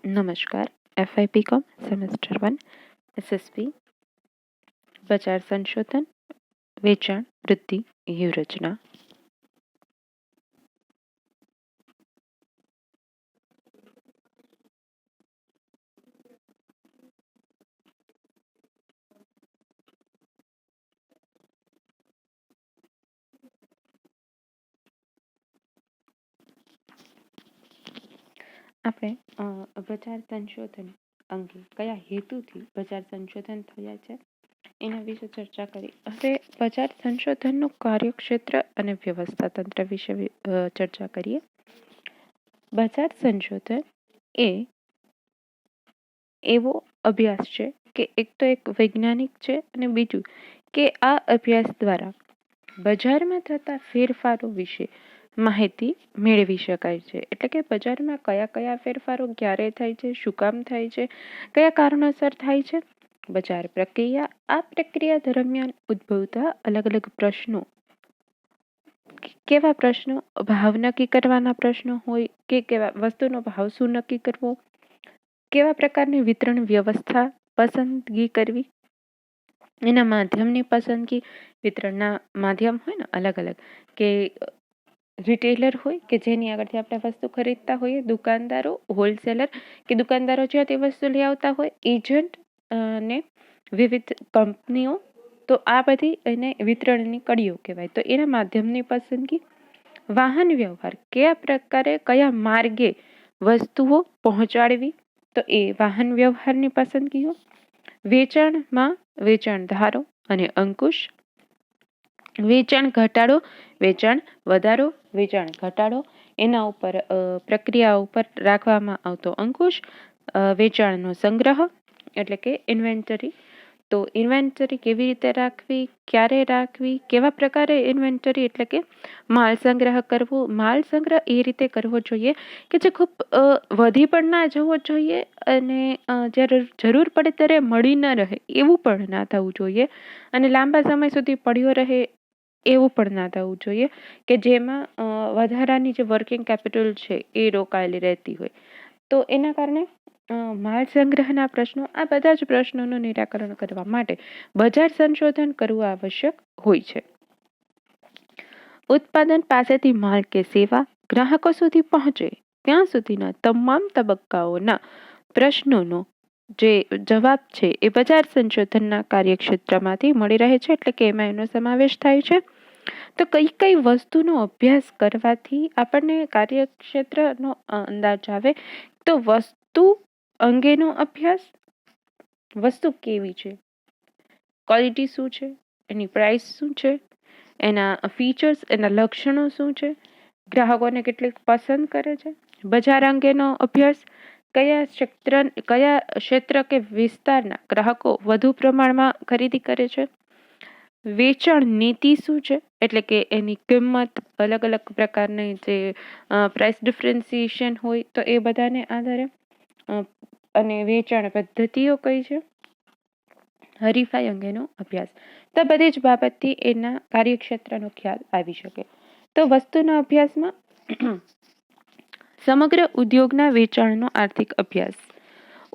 नमस्कार। FIPCOM semester 1 SSP બજાર સંશોધન વેચાણ વૃદ્ધિ વ્યૂહરચના. આપણે બજાર સંશોધન અંગે કયા હેતુથી બજાર સંશોધન થયા છે એના વિશે ચર્ચા કરી. હવે બજાર સંશોધનનું કાર્યક્ષેત્ર અને વ્યવસ્થા તંત્ર વિશે ચર્ચા કરીએ. બજાર સંશોધન એ એવો અભ્યાસ છે કે એક તો એક વૈજ્ઞાનિક છે અને બીજું કે આ અભ્યાસ દ્વારા બજારમાં થતા ફેરફારો વિશે માહિતી મેળવી શકાય છે. એટલે કે બજારમાં કયા કયા ફેરફારો ક્યારે થાય છે, શું કામ થાય છે, કયા કારણોસર થાય છે, બજાર પ્રક્રિયા, આ પ્રક્રિયા દરમિયાન ઉદ્ભવતા અલગ અલગ પ્રશ્નો, કેવા પ્રશ્નો, ભાવ નક્કી કરવાના પ્રશ્નો હોય કે કેવા વસ્તુનો ભાવ શું નક્કી કરવો, કેવા પ્રકારની વિતરણ વ્યવસ્થા પસંદગી કરવી, એના માધ્યમની પસંદગી, વિતરણના માધ્યમ હોય ને અલગ અલગ, કે રિટેલર હોય કે જેની આગળથી આપણે વસ્તુ ખરીદતા હોઈએ, દુકાનદારો, હોલસેલર કે દુકાનદારો જ્યાં તે વસ્તુ લઈ આવતા હોય, એજન્ટ અને વિવિધ કંપનીઓ. તો આ બધી એને વિતરણની કડીઓ કહેવાય. તો એના માધ્યમની પસંદગી, વાહન વ્યવહાર, કયા પ્રકારે કયા માર્ગે વસ્તુઓ પહોંચાડવી, તો એ વાહન વ્યવહારની પસંદગીઓ, વેચાણમાં વેચાણ ધારો અને અંકુશ, વેચાણ ઘટાડો, વેચાણ વધારો, વેચાણ ઘટાડો, એના ઉપર પ્રક્રિયા ઉપર રાખવામાં આવતો અંકુશ, વેચાણનો સંગ્રહ એટલે કે ઇન્વેન્ટરી. તો ઇન્વેન્ટરી કેવી રીતે રાખવી, ક્યારે રાખવી, કેવા પ્રકારે ઇન્વેન્ટરી એટલે કે માલ સંગ્રહ કરવો. માલ સંગ્રહ એ રીતે કરવો જોઈએ કે જે ખૂબ વધી પણ ના જવો જોઈએ અને જ્યારે જરૂર પડે ત્યારે મળી ન રહે એવું પણ ના થવું જોઈએ અને લાંબા સમય સુધી પડ્યો રહે એવું પણ ના થવું જોઈએ કે જેમાં વધારાની જે વર્કિંગ કેપિટલ છે એ રોકાયેલી રહેતી હોય. તો એના કારણે માલ સંગ્રહના પ્રશ્નો, આ બધા જ પ્રશ્નોનું નિરાકરણ કરવા માટે બજાર સંશોધન કરવું આવશ્યક હોય છે. ઉત્પાદન પાસેથી માલ કે સેવા ગ્રાહકો સુધી પહોંચે ત્યાં સુધીના તમામ તબક્કાઓના પ્રશ્નોનો જે જવાબ છે એ બજાર સંશોધનના કાર્યક્ષેત્રમાંથી મળી રહે છે. એટલે કે એમાં એનો સમાવેશ થાય છે. તો કઈ કઈ વસ્તુનો અભ્યાસ કરવાથી આપણને કાર્યક્ષેત્રનો અંદાજ આવે? તો વસ્તુ અંગેનો અભ્યાસ, વસ્તુ કેવી છે, ક્વોલિટી શું છે, એની પ્રાઇસ શું છે, એના ફીચર્સ, એના લક્ષણો શું છે, ગ્રાહકોને કેટલીક પસંદ કરે છે. બજાર અંગેનો અભ્યાસ, કયા ક્ષેત્ર કે વિસ્તારના ગ્રાહકો વધુ પ્રમાણમાં ખરીદી કરે છે. વેચાણ નીતિ શું છે, એટલે કે એની કિંમત, અલગ અલગ પ્રકારની જે પ્રાઇસ ડિફરન્સિએશન હોય તો એ બધાને આધારે, અને વેચાણ પદ્ધતિઓ કઈ છે, હરીફાઈ અંગેનો અભ્યાસ. તો બધી જ બાબતથી એના કાર્યક્ષેત્રનો ખ્યાલ આવી શકે. તો વસ્તુના અભ્યાસમાં સમગ્ર ઉદ્યોગના વેચાણનો આર્થિક અભ્યાસ,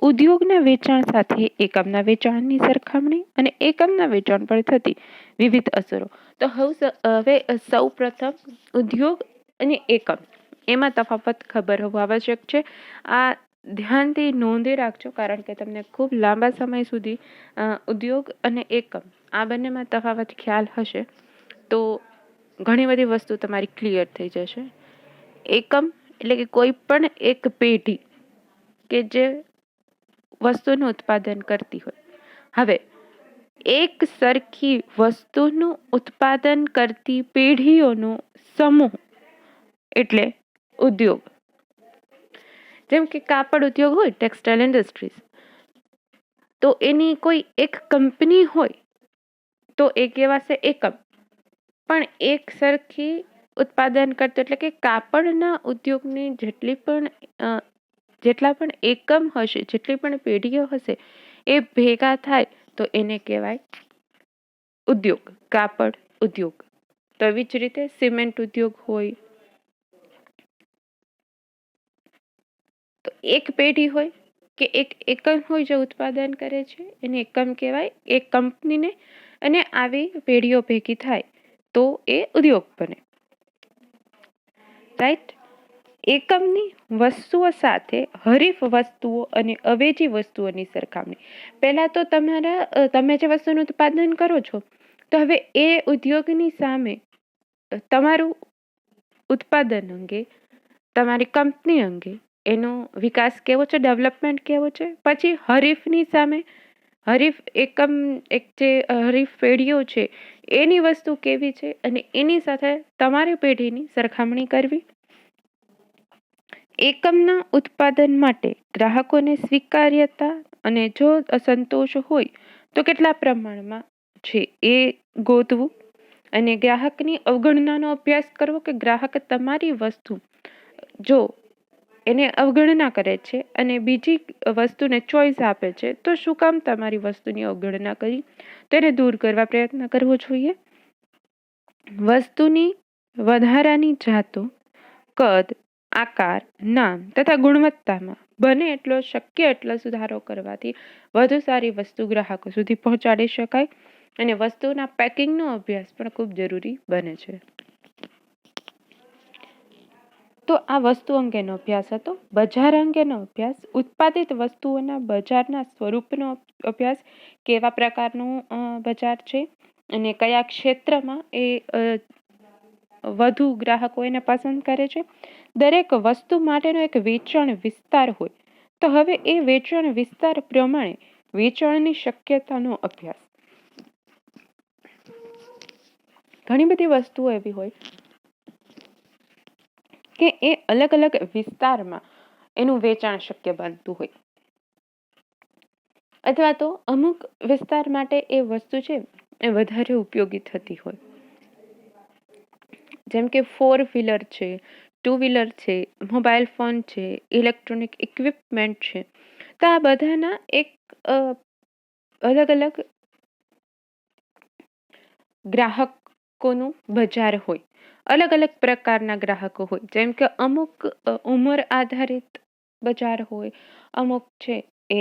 ઉદ્યોગના વેચાણ સાથે એકમના વેચાણની સરખામણી અને એકમના વેચાણ પર થતી વિવિધ અસરો. તો હવે સૌ પ્રથમ ઉદ્યોગ અને એકમ એમાં તફાવત ખબર હોવું આવશ્યક છે. આ ધ્યાનથી નોંધી રાખજો કારણ કે તમને ખૂબ લાંબા સમય સુધી ઉદ્યોગ અને એકમ આ બંનેમાં તફાવત ખ્યાલ હશે તો ઘણી બધી વસ્તુ તમારી ક્લિયર થઈ જશે. એકમ એટલે કે કોઈ પણ એક પેઢી કે જે વસ્તુનું ઉત્પાદન કરતી હોય. હવે એક સરખી વસ્તુનું ઉત્પાદન કરતી પેઢીઓનો સમૂહ એટલે ઉદ્યોગ. જેમ કે કાપડ ઉદ્યોગ હોય, ટેક્સટાઇલ ઇન્ડસ્ટ્રીઝ, તો એની કોઈ એક કંપની હોય તો એ કહેવાશે એકમ. પણ એક સરખી ઉત્પાદન કરતો એટલે કે કાપડના ઉદ્યોગની જેટલા પણ એકમ હશે, જેટલી પણ પેઢીઓ હશે એ ભેગા થાય તો એને કહેવાય ઉદ્યોગ, કાપડ ઉદ્યોગ. તો એવી જ રીતે સિમેન્ટ ઉદ્યોગ હોય તો એક પેઢી હોય કે એક એકમ હોય જે ઉત્પાદન કરે છે એને એકમ કહેવાય. એક કંપનીને અને આવી પેઢીઓ ભેગી થાય તો એ ઉદ્યોગ બને. રાઈટ. એકમની વસ્તુઓ સાથે હરીફ વસ્તુઓ અને અવેજી વસ્તુઓની સરખામણી. પહેલા તો તમે જે વસ્તુનું ઉત્પાદન કરો છો તો હવે એ ઉદ્યોગની સામે તમારું ઉત્પાદન અંગે, તમારી કંપની અંગે એનો વિકાસ કેવો છે, ડેવલપમેન્ટ કેવો છે. પછી હરીફની સામે હરીફ હરીફ પેઢીઓ છે એની વસ્તુ કેવી છે અને એની સાથે તમારી પેઢીની સરખામણી કરવી. એકમના ઉત્પાદન માટે ગ્રાહકોને સ્વીકાર્યતા અને જો અસંતોષ હોય તો કેટલા પ્રમાણમાં છે એ ગોતવું અને ગ્રાહકની અવગણનાનો અભ્યાસ કરવો કે ગ્રાહક તમારી વસ્તુ જો એને અવગણના કરે છે અને બીજી વસ્તુને ચોઈસ આપે છે તો શું કામ તમારી વસ્તુની અવગણના કરી તેને દૂર કરવા પ્રયત્ન કરવો જોઈએ. વસ્તુની વધારાની જાતો, કદ, આકાર, નામ તથા ગુણવત્તામાં બને એટલો શક્ય એટલો સુધારો કરવાથી વધુ સારી વસ્તુ ગ્રાહકો સુધી પહોંચાડી શકાય અને વસ્તુના પેકિંગનો અભ્યાસ પણ ખૂબ જરૂરી બને છે. તો આ વસ્તુ અંગેનો અભ્યાસ હતો. બજાર અંગેનો અભ્યાસ, ઉત્પાદિત વસ્તુઓના બજારના સ્વરૂપનો અભ્યાસ, કેવા પ્રકારનું બજાર છે અને કયા ક્ષેત્રમાં એ વધુ ગ્રાહકો એને પસંદ કરે છે. દરેક વસ્તુ માટેનો એક વેચાણ વિસ્તાર હોય તો હવે એ વેચાણ વિસ્તાર પ્રમાણે વેચાણની શક્યતાનો અભ્યાસ. ઘણી બધી વસ્તુઓ એવી હોય કે એ અલગ અલગ વિસ્તારમાં એનું વેચાણ શક્ય બનતું હોય અથવા તો અમુક વિસ્તાર માટે એ વસ્તુ છે એ વધારે ઉપયોગી થતી હોય. જેમ કે 4-વ્હીલર છે, 2-વ્હીલર છે, મોબાઈલ ફોન છે, ઇલેક્ટ્રોનિક ઇક્વિપમેન્ટ છે. તો આ બધાના એક અલગ અલગ ગ્રાહકોનું બજાર હોય, અલગ અલગ પ્રકારના ગ્રાહકો હોય. જેમ કે અમુક ઉંમર આધારિત બજાર હોય, અમુક છે એ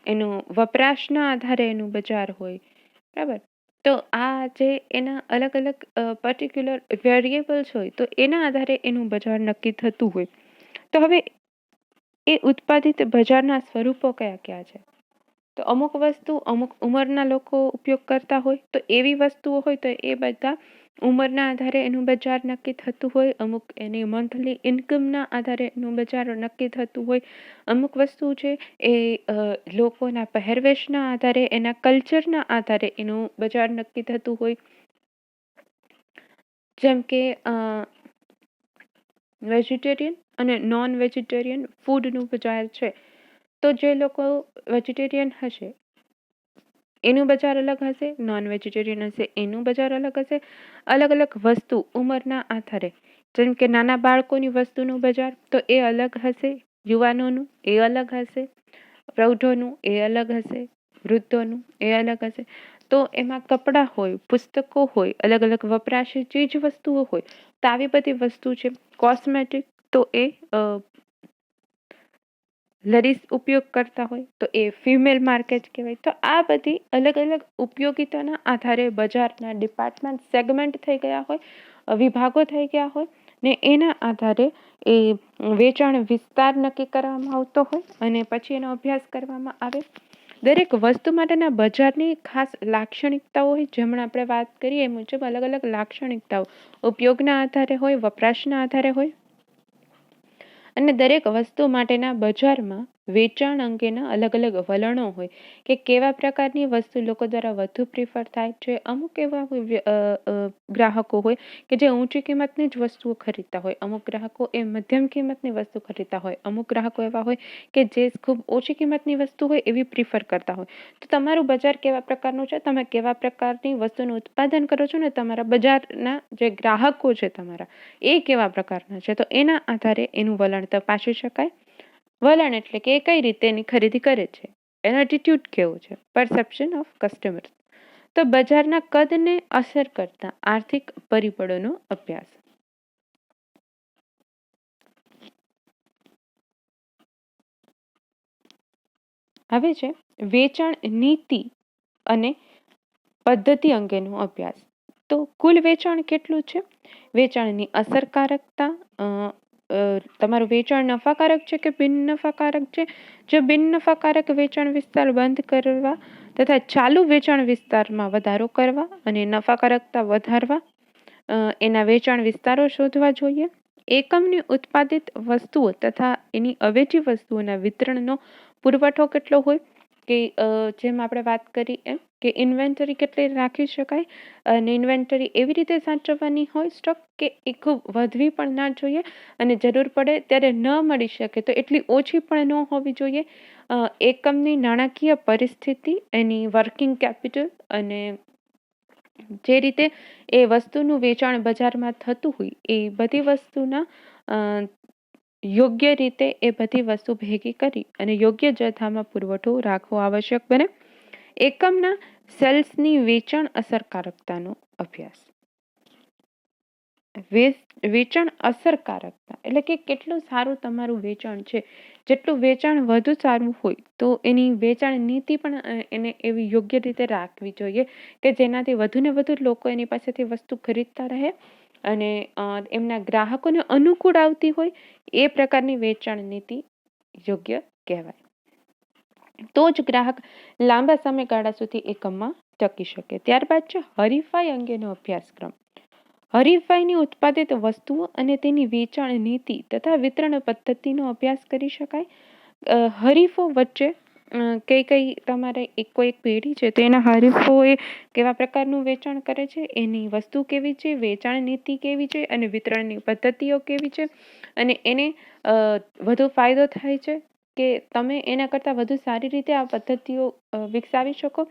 એનું વપરાશના આધારે એનું બજાર હોય. બરાબર. તો આ જે એના અલગ અલગ પર્ટિક્યુલર વેરિયેબલ્સ હોય તો એના આધારે એનું બજાર નક્કી થતું હોય. તો હવે એ ઉત્પાદિત બજારના સ્વરૂપો કયા કયા છે? તો અમુક વસ્તુ અમુક ઉંમરના લોકો ઉપયોગ કરતા હોય તો એવી વસ્તુઓ હોય તો એ બધા ઉંમરના આધારે એનું બજાર નક્કી થતું હોય. અમુક એની મંથલી ઇન્કમના આધારે એનું બજાર નક્કી થતું હોય. અમુક વસ્તુ છે એ લોકોના પહેરવેશના આધારે, એના કલ્ચરના આધારે એનું બજાર નક્કી થતું હોય. જેમ કે વેજીટેરિયન અને નોન વેજીટેરિયન ફૂડનું બજાર છે. તો જે લોકો વેજીટેરિયન હશે એનું બજાર અલગ હશે, નોન વેજીટેરિયન હશે એનું બજાર અલગ હશે. અલગ અલગ વસ્તુ ઉંમરના આધારે, જેમ કે નાના બાળકોની વસ્તુનું બજાર તો એ અલગ હશે, યુવાનોનું એ અલગ હશે, પ્રૌઢોનું એ અલગ હશે, વૃદ્ધોનું એ અલગ હશે. તો એમાં કપડાં હોય, પુસ્તકો હોય, અલગ અલગ વપરાશી ચીજ વસ્તુઓ હોય. તો આવી બધી વસ્તુ છે. કોસ્મેટિક તો એ લેડીઝ ઉપયોગ કરતા હોય તો એ ફિમેલ માર્કેટ કહેવાય. તો આ બધી અલગ અલગ ઉપયોગિતાના આધારે બજારના ડિપાર્ટમેન્ટ સેગમેન્ટ થઈ ગયા હોય, વિભાગો થઈ ગયા હોય ને એના આધારે એ વેચાણ વિસ્તાર નક્કી કરવામાં આવતો હોય અને પછી એનો અભ્યાસ કરવામાં આવે. દરેક વસ્તુ માટેના બજારની ખાસ લાક્ષણિકતાઓ હોય. જેમણે આપણે વાત કરીએ એ મુજબ અલગ અલગ લાક્ષણિકતાઓ ઉપયોગના આધારે હોય, વપરાશના આધારે હોય અને દરેક વસ્તુ માટેના બજારમાં વેચાણ અંગેના અલગ અલગ વલણો હોય કે કેવા પ્રકારની વસ્તુ લોકો દ્વારા વધુ પ્રિફર થાય છે. અમુક એવા ગ્રાહકો હોય કે જે ઊંચી કિંમતની જ વસ્તુઓ ખરીદતા હોય, અમુક ગ્રાહકો એ મધ્યમ કિંમતની વસ્તુ ખરીદતા હોય, અમુક ગ્રાહકો એવા હોય કે જે ખૂબ ઓછી કિંમતની વસ્તુ હોય એવી પ્રિફર કરતા હોય. તો તમારું બજાર કેવા પ્રકારનું છે, તમે કેવા પ્રકારની વસ્તુનું ઉત્પાદન કરો છો ને તમારા બજારના જે ગ્રાહકો છે તમારા એ કેવા પ્રકારના છે તો એના આધારે એનું વલણ તપાસી શકાય. વલણ એટલે કે એ કઈ રીતે એની ખરીદી કરે છે, એનો એટીટ્યુડ કેવો છે, પરસેપ્શન ઓફ કસ્ટમર. તો બજારના કદને અસર કરતા આર્થિક પરિબળોનો અભ્યાસ. હવે છે વેચાણ નીતિ અને પદ્ધતિ અંગેનો અભ્યાસ. તો કુલ વેચાણ કેટલું છે, વેચાણની અસરકારકતા, તમારું વેચાણ નફાકારક છે કે બિન નફાકારક છે, જો બિન નફાકારક વેચાણ વિસ્તાર બંધ કરવા તથા ચાલુ વેચાણ વિસ્તારમાં વધારો કરવા અને નફાકારકતા વધારવા એના વેચાણ વિસ્તારો શોધવા જોઈએ. એકમની ઉત્પાદિત વસ્તુઓ તથા એની અવેજી વસ્તુઓના વિતરણનો પુરવઠો કેટલો હોય, કે જેમ આપણે વાત કરી એમ કે ઇન્વેન્ટરી કેટલી રાખી શકાય અને ઇન્વેન્ટરી એવી રીતે સાચવવાની હોય સ્ટોક કે એ ખૂબ વધવી પણ ના જોઈએ અને જરૂર પડે ત્યારે ન મળી શકે તો એટલી ઓછી પણ ન હોવી જોઈએ. એકમની નાણાકીય પરિસ્થિતિ, એની વર્કિંગ કેપિટલ અને જે રીતે એ વસ્તુનું વેચાણ બજારમાં થતું હોય એ બધી વસ્તુના યોગ્ય રીતે એ બધી વસ્તુ ભેગી કરી અને યોગ્ય જથ્થામાં પુરવઠો રાખવો આવશ્યક બને. એકમના સેલ્સની વેચાણ અસરકારકતાનો અભ્યાસ. વેચાણ અસરકારકતા એટલે કે કેટલું સારું તમારું વેચાણ છે. જેટલું વેચાણ વધુ સારું હોય તો એની વેચાણ નીતિ પણ એને એવી યોગ્ય રીતે રાખવી જોઈએ કે જેનાથી વધુ ને વધુ લોકો એની પાસેથી વસ્તુ ખરીદતા રહે અને એમના ગ્રાહકોને અનુકૂળ આવતી હોય એ પ્રકારની વેચાણ નીતિ યોગ્ય કહેવાય. તો જ ગ્રાહક લાંબા સમયગાળા સુધી એકમમાં ટકી શકે. ત્યારબાદ છે હરીફાઈ અંગેનો અભ્યાસક્રમ. હરીફાઈની ઉત્પાદિત વસ્તુઓ અને તેની વેચાણ નીતિ તથા વિતરણ પદ્ધતિનો અભ્યાસ કરી શકાય. હરીફો વચ્ચે કઈ તમારે કોઈ એક પેઢી છે તો એના હરીફો એ કેવા પ્રકારનું વેચાણ કરે છે, એની વસ્તુ કેવી છે, વેચાણ નીતિ કેવી છે અને વિતરણની પદ્ધતિઓ કેવી છે અને એને વધુ ફાયદો થાય છે કે તમે એના કરતાં વધુ સારી રીતે આ પદ્ધતિઓ વિકસાવી શકો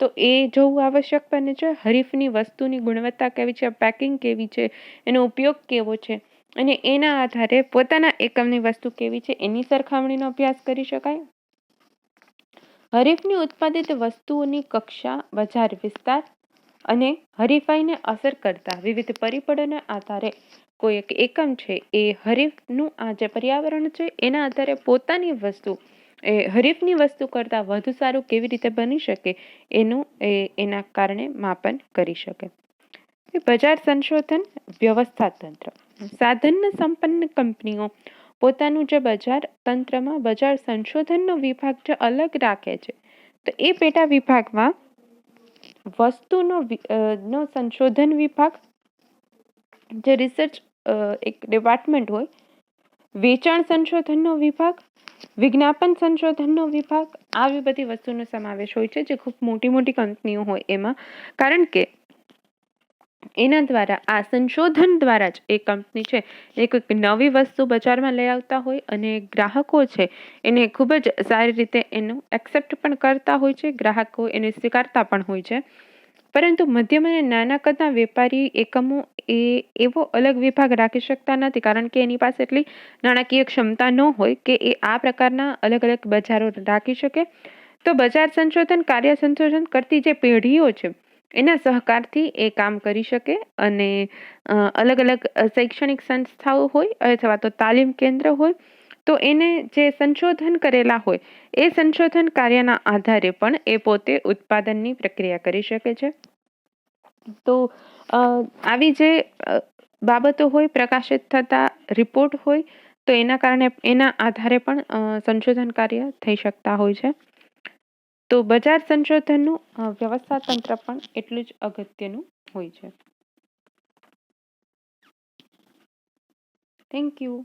તો એ જોવું આવશ્યક બને છે. હરીફની વસ્તુની ગુણવત્તા કેવી છે, પેકિંગ કેવી છે, એનો ઉપયોગ કેવો છે અને એના આધારે પોતાના એકમની વસ્તુ કેવી છે એની સરખામણીનો અભ્યાસ કરી શકાય. હરીફની ઉત્પાદિત વસ્તુઓની કક્ષા, બજાર વિસ્તાર અને હરીફાઈને અસર કરતા વિવિધ પરિબળોના આધારે કોઈ એક એકમ છે એ હરીફનું આ જે પર્યાવરણ છે એના આધારે પોતાની વસ્તુ એ હરીફની વસ્તુ કરતાં વધુ સારું કેવી રીતે બની શકે એનું એના કારણે માપન કરી શકે. બજાર સંશોધન વ્યવસ્થા તંત્ર. સાધન સંપન્ન કંપનીઓ પોતાનું જે બજાર તંત્રમાં બજાર સંશોધનનો વિભાગ જે અલગ રાખે છે તો એ પેટા વિભાગમાં વસ્તુનો નો સંશોધન વિભાગ, જે રિસર્ચ એક ડિપાર્ટમેન્ટ હોય, વેચાણ સંશોધનનો વિભાગ, વિજ્ઞાપન સંશોધનનો વિભાગ, આવી બધી વસ્તુનો સમાવેશ હોય છે જે ખૂબ મોટી મોટી કંપનીઓ હોય એમાં. કારણ કે એના દ્વારા આ સંશોધન દ્વારા જ એ કંપની છે એ કોઈક નવી વસ્તુ બજારમાં લઈ આવતા હોય અને ગ્રાહકો છે એને ખૂબ જ સારી રીતે એનું એક્સેપ્ટ પણ કરતા હોય છે, ગ્રાહકો એને સ્વીકારતા પણ હોય છે. પરંતુ મધ્યમ અને નાના કદના વેપારી એકમો એ એવો અલગ વિભાગ રાખી શકતા નથી કારણ કે એની પાસે એટલી નાણાકીય ક્ષમતા ન હોય કે એ આ પ્રકારના અલગ અલગ બજારો રાખી શકે. તો બજાર સંશોધન કાર્ય સંશોધન કરતી જે પેઢીઓ છે એના સહકારથી એ કામ કરી શકે અને અલગ અલગ શૈક્ષણિક સંસ્થાઓ હોય અથવા તો તાલીમ કેન્દ્ર હોય તો એને જે સંશોધન કરેલા હોય એ સંશોધન કાર્યના આધારે પણ એ પોતે ઉત્પાદનની પ્રક્રિયા કરી શકે છે. તો આવી જે બાબતો હોય, પ્રકાશિત થતા રિપોર્ટ હોય તો એના કારણે એના આધારે પણ સંશોધન કાર્ય થઈ શકતા હોય છે. તો બજાર સંશોધનનું વ્યવસ્થા તંત્ર પણ એટલું જ અગત્યનું હોય છે. Thank you.